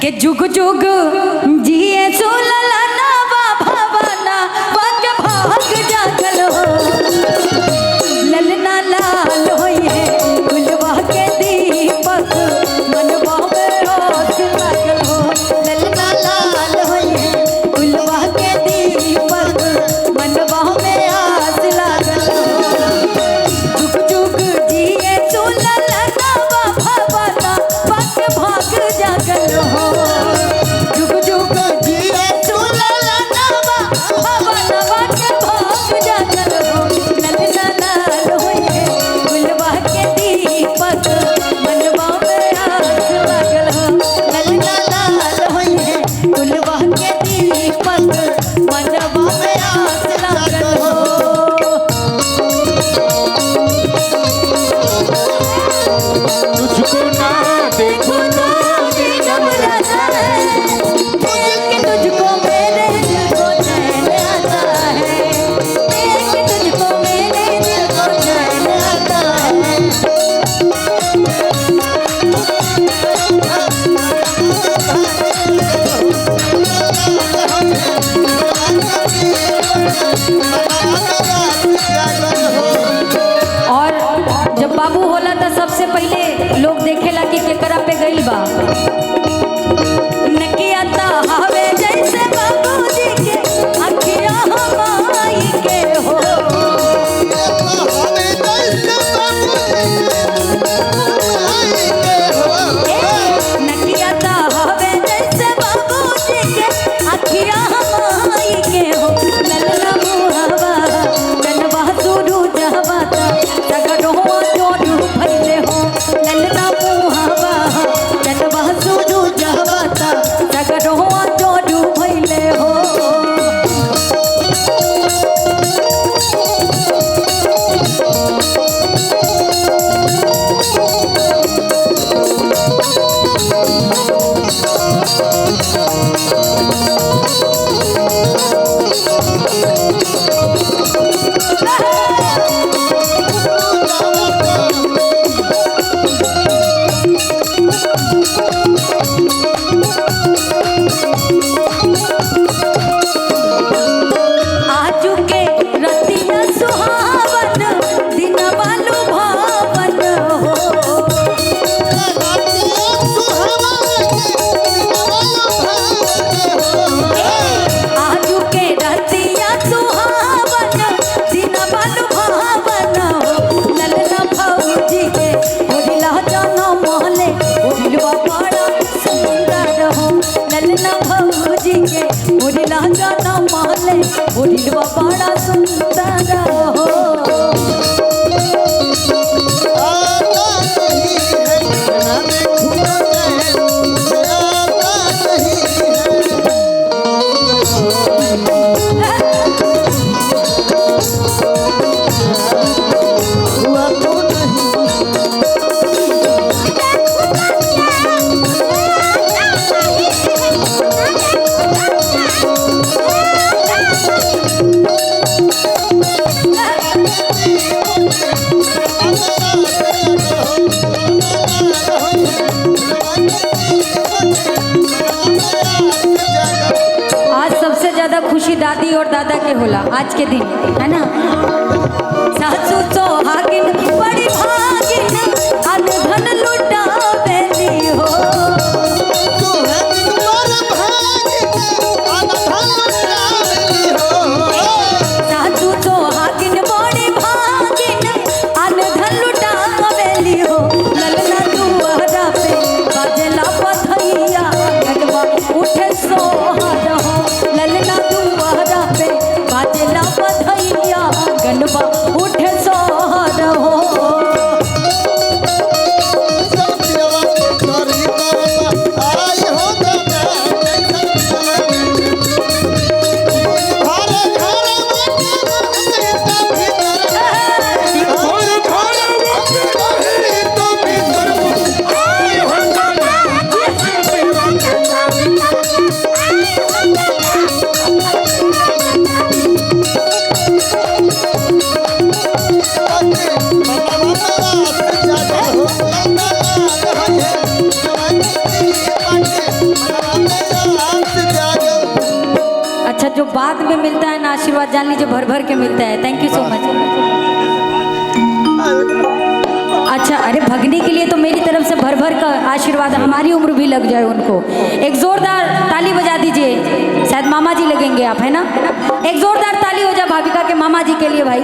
के जुग जुग जिए सोलला नवा भवना पग भाग जागल हो ललना लाल होइए गुलवा के दीपक मनवा में रोज लागल हो ललना लाल होइए गुलवा के दीपक मनवा में आस लागल हो जुग जुग जिए सोलला नवा भवना पग भाग जागल हो जुग जुग जिए सोलला नवा भवना पग भाग जागल हो ललना लाल होइए गुलवा के दीपक मनवा में आस लागल हो ललना लाल होइए गुलवा के दीपक मनवा में आस लागल हो तुझको ना देखो ना घबराता है देख के तुझको मेरे दिल को चैन आता है देख के तुझको मेरे दिल को चैन आता है और जब बाबू होला तो सबसे पहले लोग देखेला कि केकरा पे गइल बा नकिया ता हवे जैसे बाबूजी के अखिया हमाई के हो नकिया ता हवे जैसे बाबूजी के अखिया हमाई के हो ललना मुहावा जनवा सुरू जहवाता जगड़ोआ जोड़ू भइले हो ललना मुहावा जनवा सुरू जहवाता जगड़ोआ जोड़ू भइले हो आजू के रतिया सुहावन दिन बालू भावन हो आजू के रतिया सुहावन दिन बालू भावन हो ललना भौजी के ओढ़िला जाना मोहले ओढ़िलवा बड़ा सुंदर हो ललना भौजी के ओढ़िला जाना मोहले ओढ़िलवा बड़ा सुंदर हो आज सबसे ज्यादा खुशी दादी और दादा के होला आज के दिन है ना सासू सोहागिन बड़ी भागिन अन धन लुटा बेली हो सासू सोहागिन बड़ी भागिन अन धन लुटा बेली हो ललना दुआरा पे बाजेला बधैया गडवा उठे सोहर हो ललना दुआरा पे बाजेला बधैया गनवा उठे सोहर हो अच्छा, जो बाद में मिलता है ना आशीर्वाद, जान लीजिए भर भर के मिलता है। Thank you so much. अच्छा, अरे भगनी के लिए तो मेरी तरफ से भर भर का आशीर्वाद, हमारी उम्र भी लग जाए उनको। एक जोरदार ताली बजा दीजिए, शायद मामा जी लगेंगे आप, है ना? एक जोरदार ताली हो जाए भाविका के मामा जी के लिए भाई।